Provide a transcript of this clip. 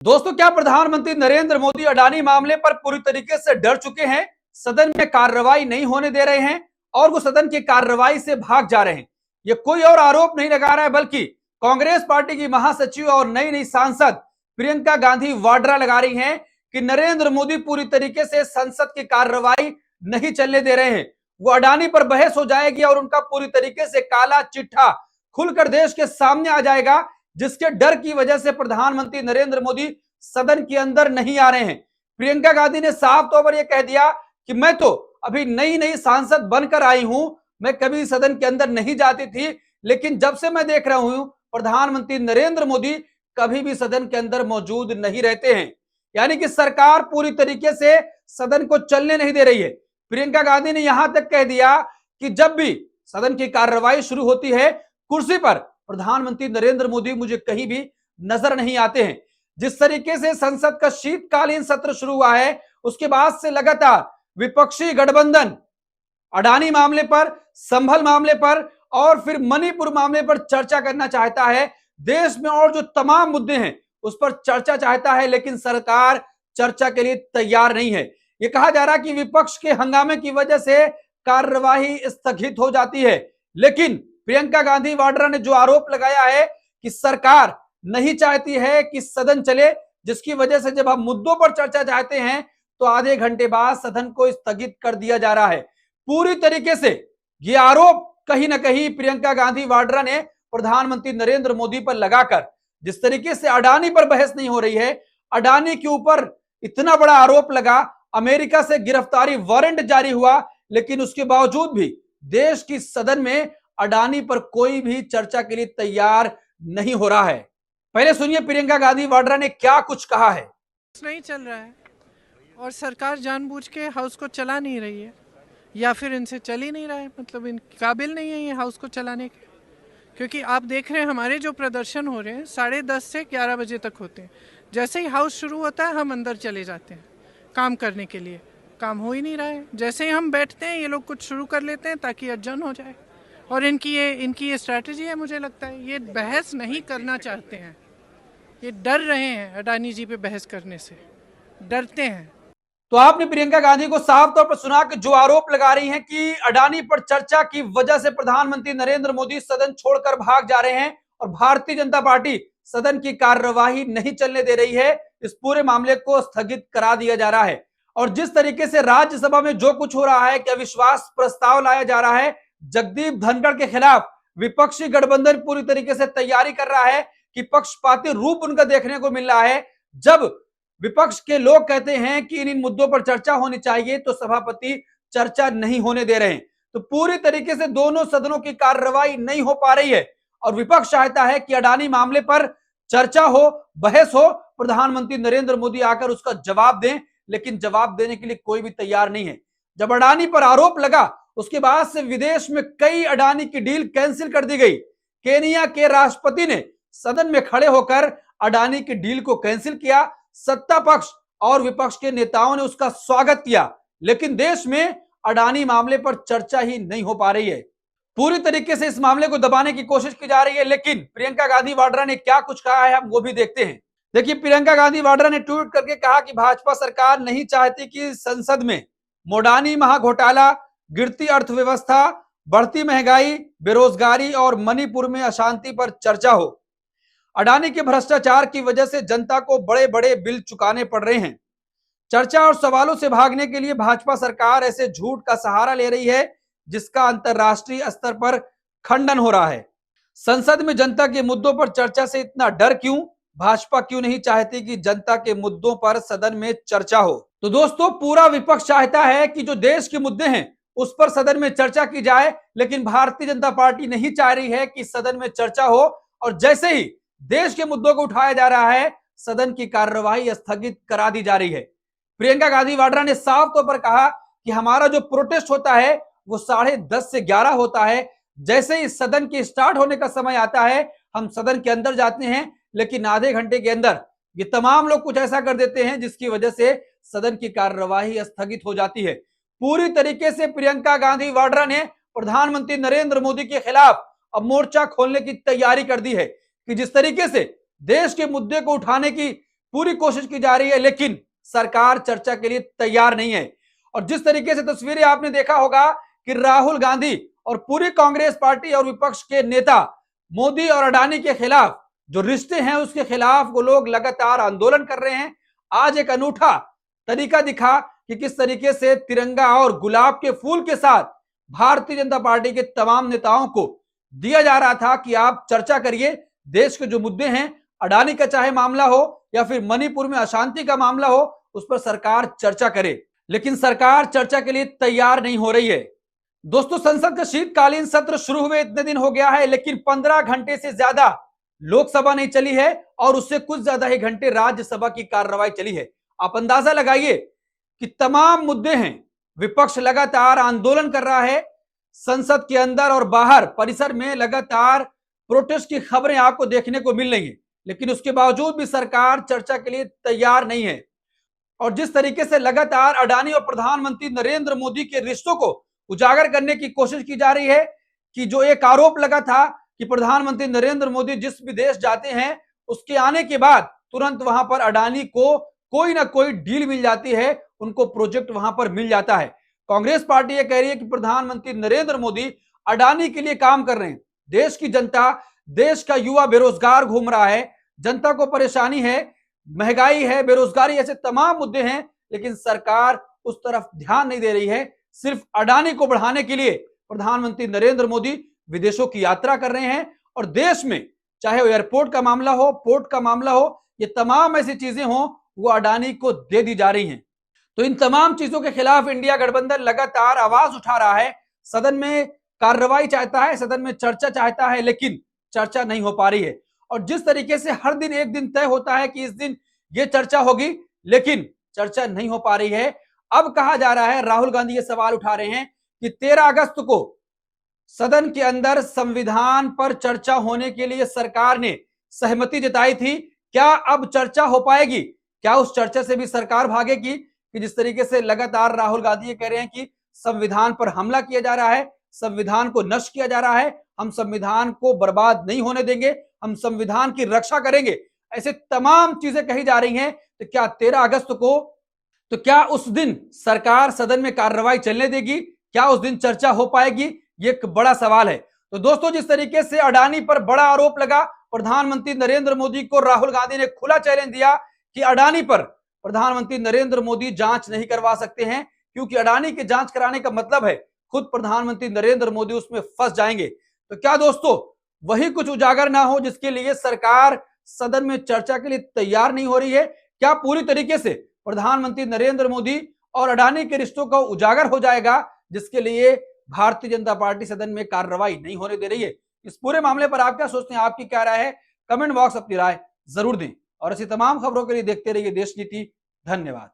दोस्तों, क्या प्रधानमंत्री नरेंद्र मोदी अडानी मामले पर पूरी तरीके से डर चुके हैं? सदन में कार्रवाई नहीं होने दे रहे हैं और वो सदन की कार्रवाई से भाग जा रहे हैं। ये कोई और आरोप नहीं लगा रहा है, बल्कि कांग्रेस पार्टी की महासचिव और नई नई सांसद प्रियंका गांधी वाड्रा लगा रही हैं कि नरेंद्र मोदी पूरी तरीके से संसद की कार्रवाई नहीं चलने दे रहे हैं। वो अडानी पर बहस हो जाएगी और उनका पूरी तरीके से काला चिट्ठा खुलकर देश के सामने आ जाएगा, जिसके डर की वजह से प्रधानमंत्री नरेंद्र मोदी सदन के अंदर नहीं आ रहे हैं। प्रियंका गांधी ने साफ तौर पर यह कह दिया कि मैं तो अभी नई नई सांसद बनकर आई हूं, मैं कभी सदन के अंदर नहीं जाती थी, लेकिन जब से मैं देख रहा हूं प्रधानमंत्री नरेंद्र मोदी कभी भी सदन के अंदर मौजूद नहीं रहते हैं। यानी कि सरकार पूरी तरीके से सदन को चलने नहीं दे रही है। प्रियंका गांधी ने यहां तक कह दिया कि जब भी सदन की कार्रवाई शुरू होती है, कुर्सी पर प्रधानमंत्री नरेंद्र मोदी मुझे कहीं भी नजर नहीं आते हैं। जिस तरीके से संसद का शीतकालीन सत्र शुरू हुआ है, उसके बाद से लगातार विपक्षी गठबंधन अडानी मामले पर, संभल मामले पर और फिर मणिपुर मामले पर चर्चा करना चाहता है। देश में और जो तमाम मुद्दे हैं उस पर चर्चा चाहता है, लेकिन सरकार चर्चा के लिए तैयार नहीं है। यह कहा जा रहा है कि विपक्ष के हंगामे की वजह से कार्यवाही स्थगित हो जाती है, लेकिन प्रियंका गांधी वाड्रा ने जो आरोप लगाया है कि सरकार नहीं चाहती है कि सदन चले, जिसकी वजह से जब हम मुद्दों पर चर्चा चाहते हैं तो आधे घंटे बाद सदन को स्थगित कर दिया जा रहा है। पूरी तरीके से ये आरोप कहीं ना कहीं प्रियंका गांधी वाड्रा ने प्रधानमंत्री नरेंद्र मोदी पर लगाकर, जिस तरीके से अडानी पर बहस नहीं हो रही है, अडानी के ऊपर इतना बड़ा आरोप लगा, अमेरिका से गिरफ्तारी वारंट जारी हुआ, लेकिन उसके बावजूद भी देश की सदन में अडानी पर कोई भी चर्चा के लिए तैयार नहीं हो रहा है। पहले सुनिए प्रियंका गांधी वाड्रा ने क्या कुछ कहा है। नहीं चल रहा है और सरकार जानबूझ के हाउस को चला नहीं रही है, या फिर इनसे चल ही नहीं रहा है, मतलब इन काबिल नहीं है ये हाउस को चलाने के। क्योंकि आप देख रहे हैं हमारे जो प्रदर्शन हो रहे हैं 10:30 से 11 बजे तक होते हैं। जैसे ही हाउस शुरू होता है हम अंदर चले जाते हैं काम करने के लिए। काम हो ही नहीं रहा है। जैसे ही हम बैठते हैं ये लोग कुछ शुरू कर लेते हैं ताकि अर्जन हो जाए, और इनकी ये स्ट्रैटेजी है। मुझे लगता है ये बहस नहीं करना चाहते हैं, ये डर रहे हैं अडानी जी पे बहस करने से, डरते हैं। तो आपने प्रियंका गांधी को साफ तौर पर सुना कि जो आरोप लगा रही हैं कि अडानी पर चर्चा की वजह से प्रधानमंत्री नरेंद्र मोदी सदन छोड़कर भाग जा रहे हैं और भारतीय जनता पार्टी सदन की कार्यवाही नहीं चलने दे रही है। इस पूरे मामले को स्थगित करा दिया जा रहा है और जिस तरीके से राज्यसभा में जो कुछ हो रहा है कि अविश्वास प्रस्ताव लाया जा रहा है जगदीप धनखड़ के खिलाफ, विपक्षी गठबंधन पूरी तरीके से तैयारी कर रहा है कि पक्षपाती रूप उनका देखने को मिल रहा है। जब विपक्ष के लोग कहते हैं कि इन मुद्दों पर चर्चा होनी चाहिए तो सभापति चर्चा नहीं होने दे रहे हैं। तो पूरी तरीके से दोनों सदनों की कार्रवाई नहीं हो पा रही है और विपक्ष चाहता है कि अडानी मामले पर चर्चा हो, बहस हो, प्रधानमंत्री नरेंद्र मोदी आकर उसका जवाब दें, लेकिन जवाब देने के लिए कोई भी तैयार नहीं है। जब अडानी पर आरोप लगा उसके बाद से विदेश में कई अडानी की डील कैंसिल कर दी गई। केनिया के राष्ट्रपति ने सदन में खड़े होकर अडानी की डील को कैंसिल किया। सत्ता पक्ष और विपक्ष के नेताओं ने उसका स्वागत किया, लेकिन देश में अडानी मामले पर चर्चा ही नहीं हो पा रही है। पूरी तरीके से इस मामले को दबाने की कोशिश की जा रही है, लेकिन प्रियंका गांधी वाड्रा ने क्या कुछ कहा है हम वो भी देखते हैं। देखिए, प्रियंका गांधी वाड्रा ने ट्वीट करके कहा कि भाजपा सरकार नहीं चाहती कि संसद में मोडानी महाघोटाला, गिरती अर्थव्यवस्था, बढ़ती महंगाई, बेरोजगारी और मणिपुर में अशांति पर चर्चा हो। अडानी के भ्रष्टाचार की वजह से जनता को बड़े बड़े बिल चुकाने पड़ रहे हैं। चर्चा और सवालों से भागने के लिए भाजपा सरकार ऐसे झूठ का सहारा ले रही है जिसका अंतरराष्ट्रीय स्तर पर खंडन हो रहा है। संसद में जनता के मुद्दों पर चर्चा से इतना डर क्यों? भाजपा क्यों नहीं चाहती कि जनता के मुद्दों पर सदन में चर्चा हो? तो दोस्तों, पूरा विपक्ष चाहता है कि जो देश के मुद्दे हैं उस पर सदन में चर्चा की जाए, लेकिन भारतीय जनता पार्टी नहीं चाह रही है कि सदन में चर्चा हो और जैसे ही देश के मुद्दों को उठाया जा रहा है सदन की कार्यवाही स्थगित करा दी जा रही है। प्रियंका गांधी वाड्रा ने साफ तौर पर कहा कि हमारा जो प्रोटेस्ट होता है वो 10:30 से 11 होता है। जैसे ही सदन के स्टार्ट होने का समय आता है हम सदन के अंदर जाते हैं, लेकिन आधे घंटे के अंदर ये तमाम लोग कुछ ऐसा कर देते हैं जिसकी वजह से सदन की कार्यवाही स्थगित हो जाती है। पूरी तरीके से प्रियंका गांधी वाड्रा ने प्रधानमंत्री नरेंद्र मोदी के खिलाफ अब मोर्चा खोलने की तैयारी कर दी है कि जिस तरीके से देश के मुद्दे को उठाने की पूरी कोशिश की जा रही है, लेकिन सरकार चर्चा के लिए तैयार नहीं है। और जिस तरीके से तस्वीरें आपने देखा होगा कि राहुल गांधी और पूरी कांग्रेस पार्टी और विपक्ष के नेता मोदी और अडानी के खिलाफ जो रिश्ते हैं उसके खिलाफ वो लोग लगातार आंदोलन कर रहे हैं। आज एक अनूठा तरीका दिखा कि किस तरीके से तिरंगा और गुलाब के फूल के साथ भारतीय जनता पार्टी के तमाम नेताओं को दिया जा रहा था कि आप चर्चा करिए, देश के जो मुद्दे हैं, अडानी का चाहे मामला हो या फिर मणिपुर में अशांति का मामला हो, उस पर सरकार चर्चा करे। लेकिन सरकार चर्चा के लिए तैयार नहीं हो रही है। दोस्तों, संसद का शीतकालीन सत्र शुरू हुए इतने दिन हो गया है, लेकिन 15 घंटे से ज्यादा लोकसभा नहीं चली है और उससे कुछ ज्यादा ही घंटे राज्यसभा की कार्रवाई चली है। आप अंदाजा लगाइए कि तमाम मुद्दे हैं, विपक्ष लगातार आंदोलन कर रहा है, संसद के अंदर और बाहर परिसर में लगातार प्रोटेस्ट की खबरें आपको देखने को मिल रही हैं, लेकिन उसके बावजूद भी सरकार चर्चा के लिए तैयार नहीं है। और जिस तरीके से लगातार अडानी और प्रधानमंत्री नरेंद्र मोदी के रिश्तों को उजागर करने की कोशिश की जा रही है कि जो एक आरोप लगा था कि प्रधानमंत्री नरेंद्र मोदी जिस भी देश जाते हैं उसके आने के बाद तुरंत वहां पर अडानी को कोई ना कोई डील मिल जाती है, उनको प्रोजेक्ट वहां पर मिल जाता है। कांग्रेस पार्टी ये कह रही है कि प्रधानमंत्री नरेंद्र मोदी अडानी के लिए काम कर रहे हैं। देश की जनता, देश का युवा बेरोजगार घूम रहा है, जनता को परेशानी है, महंगाई है, बेरोजगारी, ऐसे तमाम मुद्दे हैं, लेकिन सरकार उस तरफ ध्यान नहीं दे रही है। सिर्फ अडानी को बढ़ाने के लिए प्रधानमंत्री नरेंद्र मोदी विदेशों की यात्रा कर रहे हैं और देश में चाहे वो एयरपोर्ट का मामला हो, पोर्ट का मामला हो, ये तमाम ऐसी चीजें हो वो अडानी को दे दी जा रही हैं। तो इन तमाम चीजों के खिलाफ इंडिया गठबंधन लगातार आवाज उठा रहा है, सदन में कार्रवाई चाहता है, सदन में चर्चा चाहता है, लेकिन चर्चा नहीं हो पा रही है। और जिस तरीके से हर दिन एक दिन तय होता है कि इस दिन ये चर्चा होगी, लेकिन चर्चा नहीं हो पा रही है। अब कहा जा रहा है, राहुल गांधी ये सवाल उठा रहे हैं कि 13 अगस्त को सदन के अंदर संविधान पर चर्चा होने के लिए सरकार ने सहमति जताई थी। क्या अब चर्चा हो पाएगी? क्या उस चर्चा से भी सरकार भागेगी? कि जिस तरीके से लगातार राहुल गांधी ये कह रहे हैं कि संविधान पर हमला किया जा रहा है, संविधान को नष्ट किया जा रहा है, हम संविधान को बर्बाद नहीं होने देंगे, हम संविधान की रक्षा करेंगे, ऐसे तमाम चीजें कही जा रही हैं। तो क्या 13 अगस्त को, तो क्या उस दिन सरकार सदन में कार्रवाई चलने देगी? क्या उस दिन चर्चा हो पाएगी? ये एक बड़ा सवाल है। तो दोस्तों, जिस तरीके से अडानी पर बड़ा आरोप लगा, प्रधानमंत्री नरेंद्र मोदी को राहुल गांधी ने खुला चैलेंज दिया कि अडानी पर प्रधानमंत्री नरेंद्र मोदी जांच नहीं करवा सकते हैं, क्योंकि अडानी की जांच कराने का मतलब है खुद प्रधानमंत्री नरेंद्र मोदी उसमें फंस जाएंगे। तो क्या दोस्तों वही कुछ उजागर ना हो जिसके लिए सरकार सदन में चर्चा के लिए तैयार नहीं हो रही है? क्या पूरी तरीके से प्रधानमंत्री नरेंद्र मोदी और अडानी के रिश्तों का उजागर हो जाएगा, जिसके लिए भारतीय जनता पार्टी सदन में कार्रवाई नहीं होने दे रही है? इस पूरे मामले पर आप क्या सोचते हैं? आपकी क्या राय है? कमेंट बॉक्स अपनी राय जरूर दें और ऐसी तमाम खबरों के लिए देखते रहिए देश नीति। धन्यवाद।